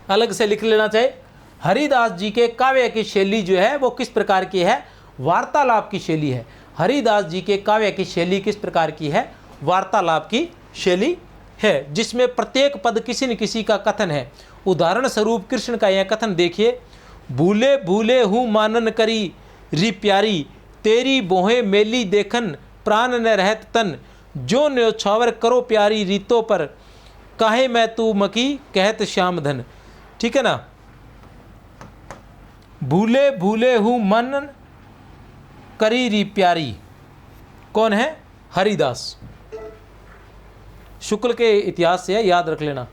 अलग से लिख लेना चाहिए। हरिदास जी के काव्य की शैली जो है वो किस प्रकार की है? वार्तालाप की शैली है। हरिदास जी के काव्य की शैली किस प्रकार की है? वार्तालाप की शैली है, जिसमें प्रत्येक पद किसी न किसी का कथन है उदाहरण स्वरूप कृष्ण का यह कथन देखिए, भूले भूले हूँ मानन करी री प्यारी, तेरी बोहे मेली देखन प्राण न रहत तन, जो न्योछावर करो प्यारी रीतों पर, काहे मैं तू मकी कहत श्याम धन। ठीक है ना, भूले भूले हूँ मन करी री प्यारी, कौन है? हरिदास। शुक्ल के इतिहास से है, याद रख लेना।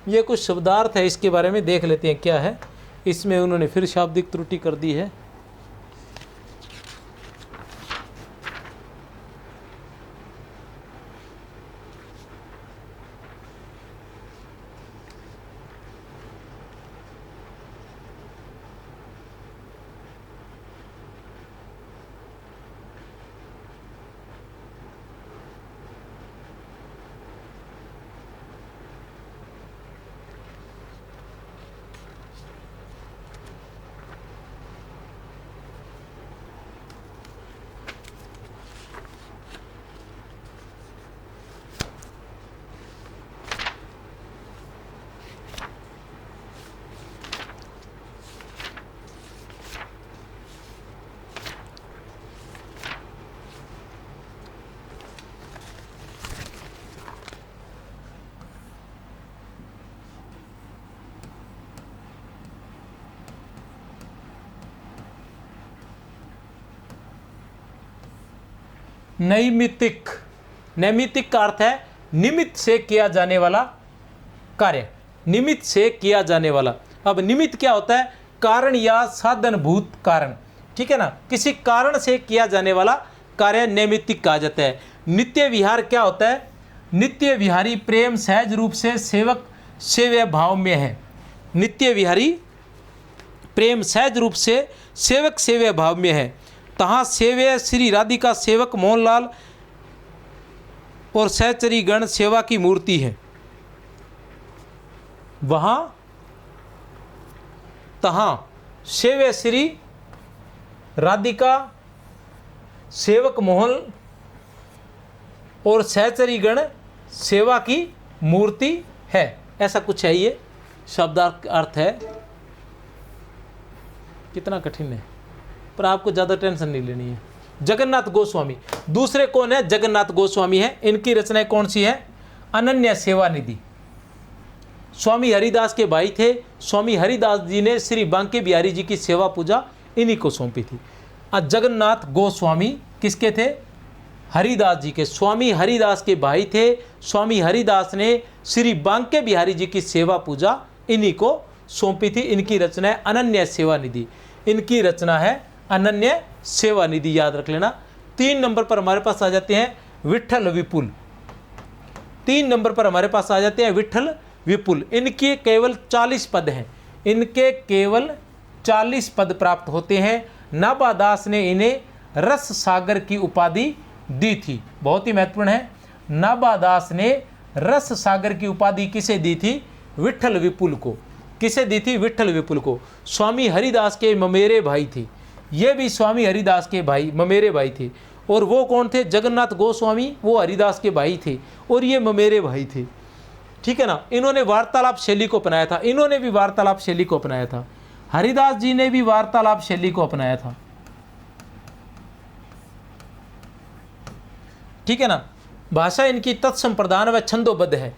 ये कुछ शब्दार्थ है, इसके बारे में देख लेते हैं क्या है। इसमें उन्होंने फिर शाब्दिक त्रुटि कर दी है। नैमित्तिक, नैमित्तिक का अर्थ है निमित्त से किया जाने वाला कार्य, निमित्त से किया जाने वाला। अब निमित्त क्या होता है? कारण या साधनभूत कारण। ठीक है ना, किसी कारण से किया जाने वाला कार्य नैमित्तिक कहा जाता है। नित्य विहार क्या होता है? नित्य विहारी प्रेम सहज रूप से सेवक सेव्य भाव में है। नित्य विहारी प्रेम सहज रूप से सेवक सेव्य भाव में है। तहाँ सेव्य श्री राधिका सेवक मोहनलाल और सहचरी गण सेवा की मूर्ति है। वहाँ तहाँ सेव्य श्री राधिका सेवक मोहन और सहचरी गण सेवा की मूर्ति है। ऐसा कुछ है, ये शब्दार्थ अर्थ है। कितना कठिन है, पर आपको ज़्यादा टेंशन नहीं लेनी है। जगन्नाथ गोस्वामी दूसरे कौन है? जगन्नाथ गोस्वामी है। इनकी रचनाएं कौन सी है? अनन्य सेवा निधि। स्वामी हरिदास के भाई थे। स्वामी हरिदास जी ने श्री बांके बिहारी जी की सेवा पूजा इन्हीं को सौंपी थी। जगन्नाथ गोस्वामी किसके थे? हरिदास जी के। स्वामी हरिदास के भाई थे। स्वामी हरिदास ने श्री बांके बिहारी जी की सेवा पूजा इन्हीं को सौंपी थी। इनकी रचना है अनन्य सेवा निधि। इनकी रचना है अनन्य सेवा निधि, याद रख लेना। 3 नंबर पर हमारे पास आ जाते हैं विठल विपुल। 3 नंबर पर हमारे पास आ जाते हैं विठल विपुल। इनके केवल 40 पद हैं। इनके केवल 40 पद प्राप्त होते हैं। नाभादास ने इन्हें रस सागर की उपाधि दी थी। बहुत ही महत्वपूर्ण है। नाभादास ने रस सागर की उपाधि किसे दी थी? विठल विपुल को। किसे दी थी? विठल विपुल को। स्वामी हरिदास के ममेरे भाई थे। ये भी स्वामी हरिदास के भाई, ममेरे भाई थे। और वो कौन थे? जगन्नाथ गोस्वामी, वो हरिदास के भाई थे और ये ममेरे भाई थे। ठीक है ना। इन्होंने वार्तालाप शैली को अपनाया था। इन्होंने भी वार्तालाप शैली को अपनाया था। हरिदास जी ने भी वार्तालाप शैली को अपनाया था। ठीक है ना। भाषा इनकी तत्संप्रदान व छंदोबद्ध है।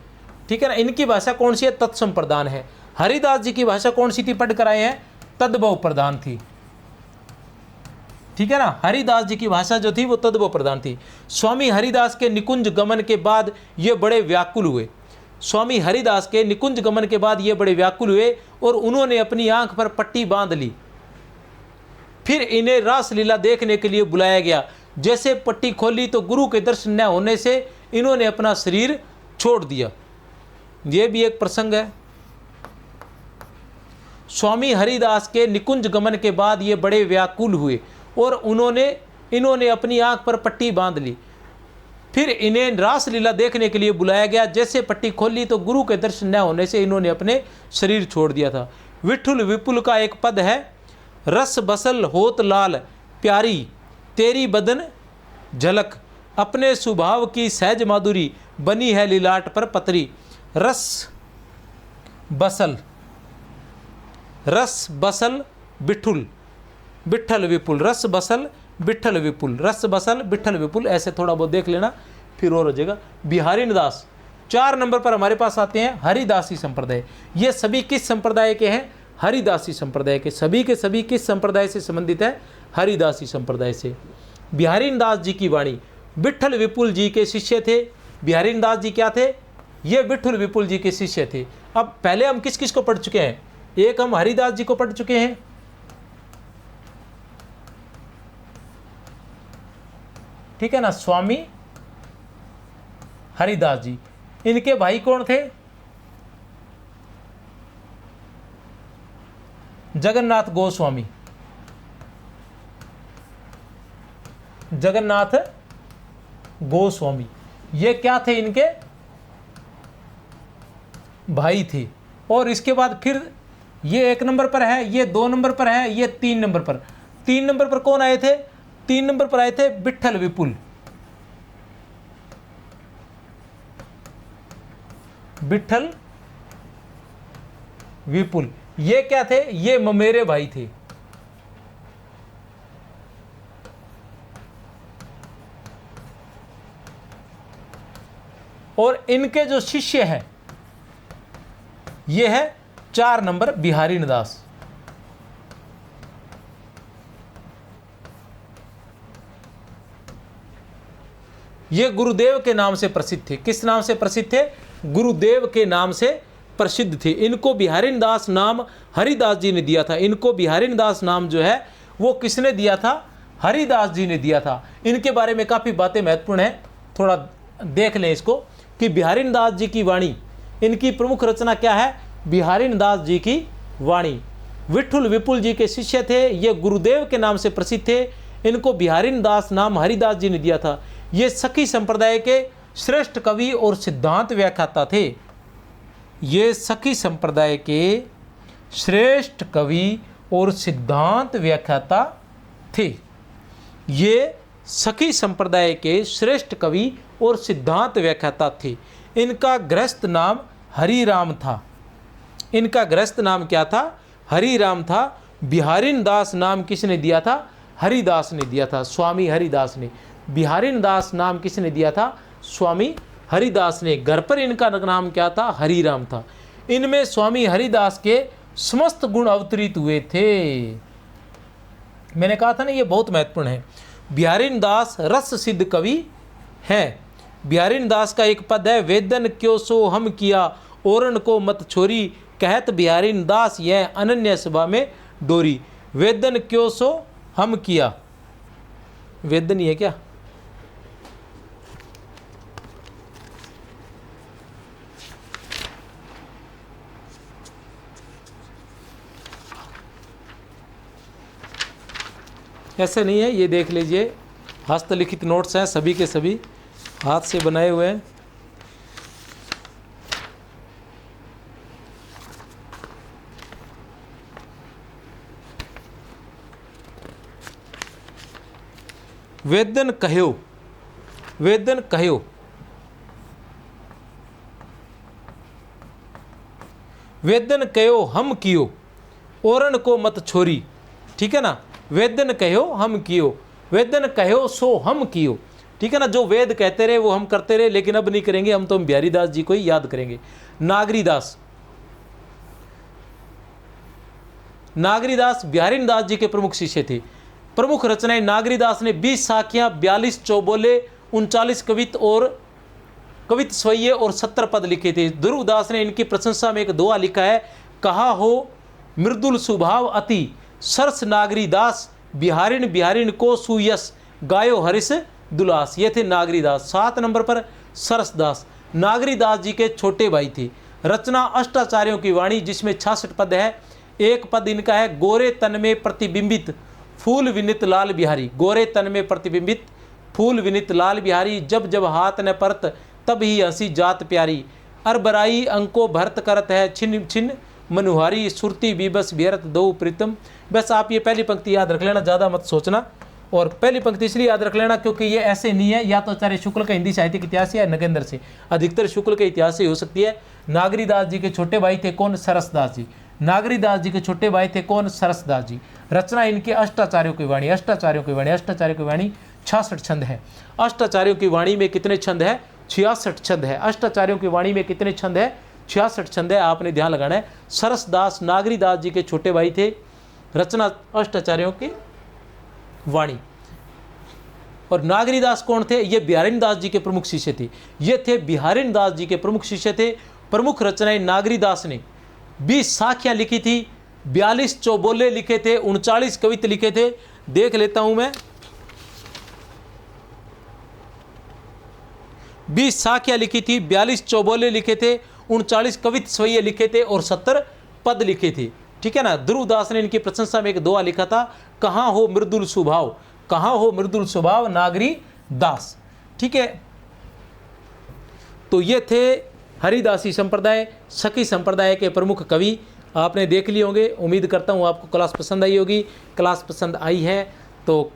ठीक है ना। इनकी भाषा कौन सी है? तत्संप्रदान है। हरिदास जी की भाषा कौन सी थी? पढ़ कर आए हैं, तद्भव प्रधान थी। ठीक है ना। हरिदास जी की भाषा जो थी वो तद्भव प्रधान थी। स्वामी हरिदास के निकुंज गमन के बाद ये बड़े व्याकुल हुए। स्वामी हरिदास के निकुंज गमन के बाद ये बड़े व्याकुल हुए और उन्होंने अपनी आंख पर पट्टी बांध ली। फिर इन्हें रासलीला देखने के लिए बुलाया गया। जैसे पट्टी खोली तो गुरु के दर्शन न होने से इन्होंने अपना शरीर छोड़ दिया। ये भी एक प्रसंग है। स्वामी हरिदास के निकुंज गमन के बाद ये बड़े व्याकुल हुए और इन्होंने अपनी आंख पर पट्टी बांध ली। फिर इन्हें रासलीला देखने के लिए बुलाया गया। जैसे पट्टी खोली तो गुरु के दर्शन न होने से इन्होंने अपने शरीर छोड़ दिया था। विठुल विपुल का एक पद है, रस बसल होत लाल प्यारी, तेरी बदन झलक, अपने स्वभाव की सहज माधुरी, बनी है लीलाट पर पतरी। रस बसल, रस बसल बिठुल, बिठल विपुल, रस बसल बिठल विपुल, रस बसल बिठल विपुल, ऐसे थोड़ा बहुत देख लेना फिर और हो जाएगा। बिहारी दास 4 नंबर पर हमारे पास आते हैं हरिदासी संप्रदाय। ये सभी किस संप्रदाय के हैं? हरिदासी संप्रदाय के। सभी के सभी किस संप्रदाय से संबंधित है? हरिदासी संप्रदाय से। बिहारी दास जी की वाणी विठल विपुल जी के शिष्य थे। बिहारी दास जी क्या थे? ये विठल विपुल जी के शिष्य थे। अब पहले हम किस किस को पढ़ चुके हैं? एक हम हरिदास जी को पढ़ चुके हैं, ठीक है ना, स्वामी हरिदास जी। इनके भाई कौन थे? जगन्नाथ गोस्वामी, जगन्नाथ गोस्वामी, ये क्या थे? इनके भाई थे। और इसके बाद फिर ये 1 नंबर पर है, ये 2 नंबर पर है, ये 3 नंबर पर। 3 नंबर पर कौन आए थे? 3 नंबर पर आए थे विठल विपुल, विठल विपुल। ये क्या थे? ये ममेरे भाई थे। और इनके जो शिष्य हैं ये है 4 नंबर बिहारी दास। ये गुरुदेव के नाम से प्रसिद्ध थे। किस नाम से प्रसिद्ध थे? गुरुदेव के नाम से प्रसिद्ध थे। इनको बिहारी दास नाम हरिदास जी ने दिया था। इनको बिहारी दास नाम जो है वो किसने दिया था? हरिदास जी ने दिया था। इनके बारे में काफ़ी बातें महत्वपूर्ण हैं, थोड़ा देख लें इसको कि बिहारी दास जी की वाणी, इनकी प्रमुख रचना क्या है? बिहारी दास जी की वाणी। विठल विपुल जी के शिष्य थे, ये गुरुदेव के नाम से प्रसिद्ध थे। इनको बिहारी दास नाम हरिदास जी ने दिया था। ये सखी संप्रदाय के श्रेष्ठ कवि और सिद्धांत व्याख्याता थे। ये सखी संप्रदाय के श्रेष्ठ कवि और सिद्धांत व्याख्याता थे। ये सखी संप्रदाय के श्रेष्ठ कवि और सिद्धांत व्याख्याता थे। इनका गृहस्थ नाम हरिराम था। इनका गृहस्थ नाम क्या था? हरिराम था। बिहारी दास नाम किसने दिया था? हरिदास ने दिया था, स्वामी हरिदास ने। बिहारी दास नाम किसने दिया था? स्वामी हरिदास ने। घर पर इनका नाम क्या था? हरिराम था। इनमें स्वामी हरिदास के समस्त गुण अवतरित हुए थे। मैंने कहा था ना ये बहुत महत्वपूर्ण है। बिहारी दास रस सिद्ध कवि हैं। बिहारी दास का एक पद है, वेदन क्यों सो हम किया, औरन को मत छोरी, कहत बिहारी दास यह अनन्य सभा में डोरी। वेदन क्यों सो हम किया, वेदन ही है क्या? ऐसे नहीं है, ये देख लीजिए, हस्तलिखित नोट्स हैं, सभी के सभी हाथ से बनाए हुए हैं। वेदन कह्यो, वेदन कह्यो, वेदन कहो हम कियो, औरन को मत छोरी। ठीक है ना? वेदन कहो हम कियो, वेदन कहो सो हम कियो। ठीक है ना? जो वेद कहते रहे वो हम करते रहे, लेकिन अब नहीं करेंगे, हम तो बिहारी दास जी को ही याद करेंगे। नागरी दास, नागरी दास बिहारी दास जी के प्रमुख शिष्य थे। प्रमुख रचनाएं नागरी दास ने 20 साखियां, 42 चौबोले, 39 कवित और कवित स्वय्ये और 70 पद लिखे थे। ध्रुवदास ने इनकी प्रशंसा में एक दोहा लिखा है, कहा हो मृदुल स्वभाव अति, सरस नागरी दास, बिहारिन बिहारिन को सुयस, गायो हरिस दुलास। ये थे नागरी दास। 7 नंबर पर सरस दास, नागरी दास जी के छोटे भाई थे। रचना अष्टाचार्यों की वाणी, जिसमें 66 पद है। एक पद इनका है, गोरे तन में प्रतिबिंबित फूल विनित लाल बिहारी। गोरे तन में प्रतिबिंबित फूल विनित लाल बिहारी, जब जब हाथ न परत तब ही हंसी जात प्यारी। अरबराई अंको भरत करत है, छिन छिन मनुहारी सुरती बीबस व्यर्थ दो प्रीतम। बस आप ये पहली पंक्ति याद रख लेना, ज़्यादा मत सोचना। और पहली पंक्ति इसलिए याद रख लेना क्योंकि ये ऐसे नहीं है, या तो आचार्य शुक्ल का हिंदी साहित्य के इतिहास या नगेंद्र से, अधिकतर शुक्ल के इतिहास से हो सकती है। नागरीदास जी के छोटे भाई थे कौन? सरसदास जी। नागरीदास जी के छोटे भाई थे कौन? सरसदास जी। रचना इनके अष्टाचार्यों की वाणी, अष्टाचार्यों की वाणी, अष्टाचार्यों की वाणी 66 छंद है। अष्टाचार्यों की वाणी में कितने छंद है? 66 छंद है। अष्टाचार्यों की वाणी में कितने छंद है? 66 छंद है। आपने ध्यान लगाना है। सरसदास नागरीदास जी के छोटे भाई थे, रचना अष्टाचार्यों की वाणी। और नागरीदास कौन थे? ये बिहारीन दास जी के प्रमुख शिष्य थे। ये थे बिहारीन दास जी के प्रमुख शिष्य थे। प्रमुख रचनाएं नागरीदास ने 20 साखियां लिखी थी, 42 चौबोले लिखे थे, 39 कविता लिखे थे। देख लेता हूं मैं। 20 साखियां लिखी थी, 42 चौबोले लिखे थे, 39 कवित स्वयं लिखे थे और 70 पद लिखे थे। ठीक है ना। ध्रुवदास ने इनकी प्रशंसा में एक दोहा लिखा था, कहाँ हो मृदुल स्वभाव, कहाँ हो मृदुल स्वभाव नागरी दास। ठीक है। तो ये थे हरिदासी संप्रदाय, सखी संप्रदाय के प्रमुख कवि। आपने देख लिए होंगे। उम्मीद करता हूँ आपको क्लास पसंद आई होगी। क्लास पसंद आई है तो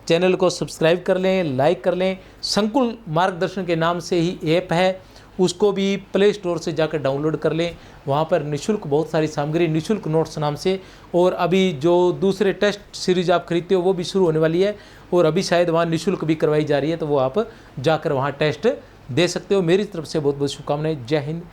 चैनल को सब्सक्राइब कर लें, लाइक कर लें। संकुल मार्गदर्शन के नाम से ही ऐप है, उसको भी प्ले स्टोर से जाकर डाउनलोड कर लें। वहाँ पर निःशुल्क बहुत सारी सामग्री, निःशुल्क नोट्स नाम से, और अभी जो दूसरे टेस्ट सीरीज आप खरीदते हो वो भी शुरू होने वाली है, और अभी शायद वहाँ निःशुल्क भी करवाई जा रही है, तो वो आप जाकर वहाँ टेस्ट दे सकते हो। मेरी तरफ से बहुत बहुत शुभकामनाएं। जय हिंद।